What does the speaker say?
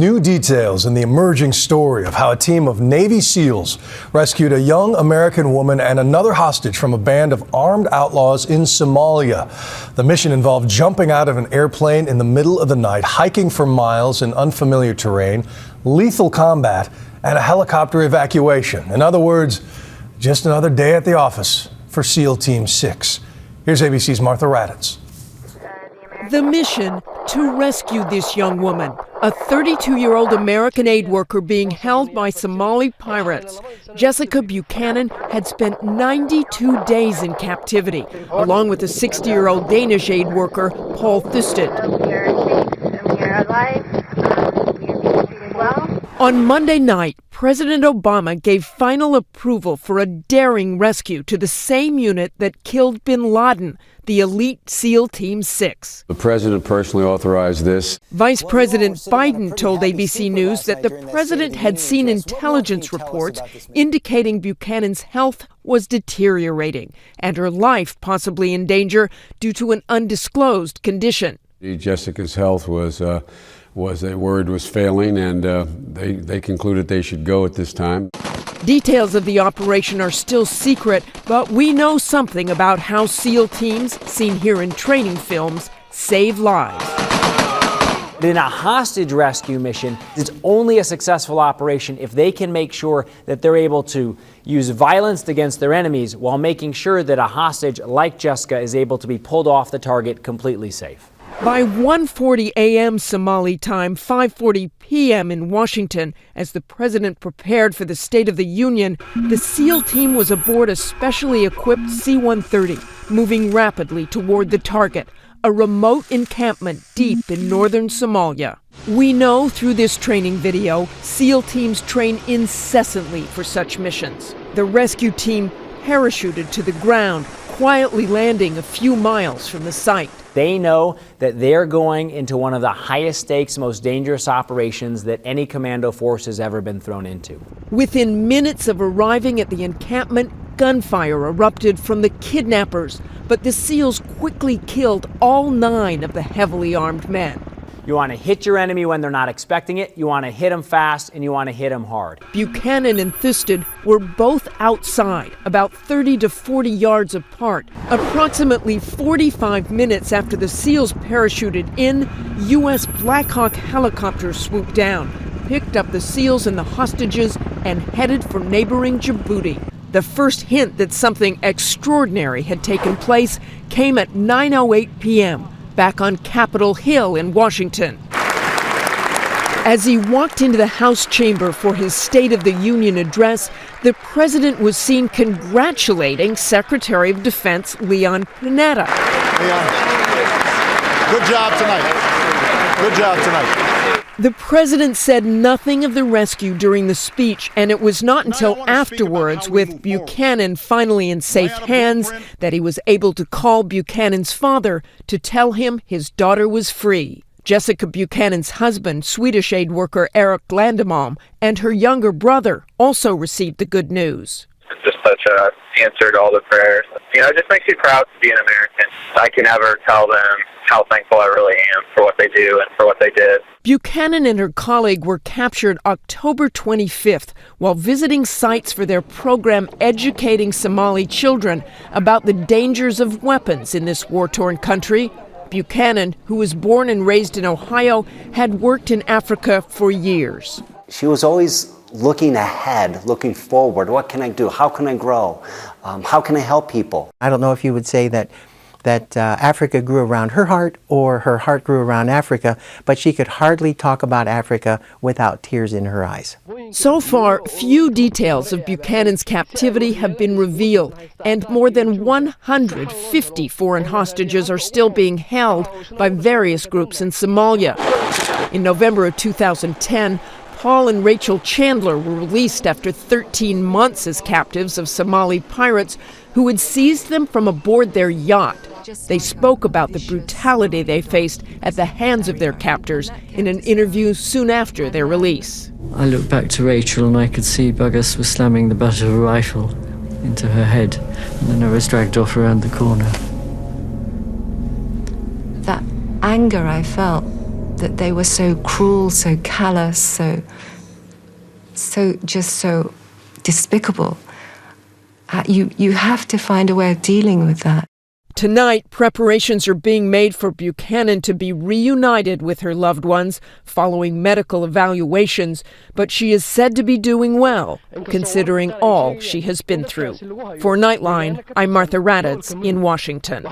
New details in the emerging story of how a team of Navy SEALs rescued a young American woman and another hostage from a band of armed outlaws in Somalia. The mission involved jumping out of an airplane in the middle of the night, hiking for miles in unfamiliar terrain, lethal combat, and a helicopter evacuation. In other words, just another day at the office for SEAL Team 6. Here's ABC's Martha Raddatz. The mission to rescue this young woman, a 32-year-old American aid worker being held by Somali pirates. Jessica Buchanan had spent 92 days in captivity, along with a 60-year-old Danish aid worker, Paul Thusted. I'm here alive. You're treated well. On Monday night, President Obama gave final approval for a daring rescue to the same unit that killed bin Laden, the elite SEAL Team 6. The president personally authorized this. Vice President Biden told ABC News that the president had seen intelligence reports indicating Buchanan's health was deteriorating and her life possibly in danger due to an undisclosed condition. Jessica's health was failing, and they concluded they should go at this time. Details of the operation are still secret, but we know something about how SEAL teams, seen here in training films, save lives. In a hostage rescue mission, it's only a successful operation if they can make sure that they're able to use violence against their enemies while making sure that a hostage like Jessica is able to be pulled off the target completely safe. By 1:40 a.m. Somali time, 5:40 p.m. in Washington, as the president prepared for the State of the Union, the SEAL team was aboard a specially equipped C-130, moving rapidly toward the target, a remote encampment deep in northern Somalia. We know through this training video, SEAL teams train incessantly for such missions. The rescue team parachuted to the ground, quietly landing a few miles from the site. They know that they're going into one of the highest stakes, most dangerous operations that any commando force has ever been thrown into. Within minutes of arriving at the encampment, gunfire erupted from the kidnappers, but the SEALs quickly killed all 9 of the heavily armed men. You want to hit your enemy when they're not expecting it, you want to hit them fast, and you want to hit them hard. Buchanan and Thusted were both outside, about 30 to 40 yards apart. Approximately 45 minutes after the SEALs parachuted in, U.S. Black Hawk helicopters swooped down, picked up the SEALs and the hostages, and headed for neighboring Djibouti. The first hint that something extraordinary had taken place came at 9:08 p.m., back on Capitol Hill in Washington. As he walked into the House chamber for his State of the Union address, the president was seen congratulating Secretary of Defense Leon Panetta. Leon, good job tonight. Good job tonight. The president said nothing of the rescue during the speech, and it was not until afterwards, with Buchanan finally in safe hands, that he was able to call Buchanan's father to tell him his daughter was free. Jessica Buchanan's husband, Swedish aid worker Eric Landemam, and her younger brother also received the good news. Just such a answer to all the prayers. It just makes me proud to be an American. I can never tell them how thankful I really am for what they do and for what they did. Buchanan and her colleague were captured October 25th while visiting sites for their program educating Somali children about the dangers of weapons in this war-torn country. Buchanan, who was born and raised in Ohio, had worked in Africa for years. She was always looking ahead, looking forward. What can I do? How can I grow? How can I help people? I don't know if you would say that Africa grew around her heart or her heart grew around Africa, but she could hardly talk about Africa without tears in her eyes. So far, few details of Buchanan's captivity have been revealed, and more than 150 foreign hostages are still being held by various groups in Somalia. In November of 2010, Paul and Rachel Chandler were released after 13 months as captives of Somali pirates who had seized them from aboard their yacht. They spoke about the brutality they faced at the hands of their captors in an interview soon after their release. I looked back to Rachel and I could see Buggers was slamming the butt of a rifle into her head, and then I was dragged off around the corner. That anger I felt, that they were so cruel, so callous, so despicable. You have to find a way of dealing with that. Tonight, preparations are being made for Buchanan to be reunited with her loved ones following medical evaluations, but she is said to be doing well, considering all she has been through. For Nightline, I'm Martha Raddatz in Washington.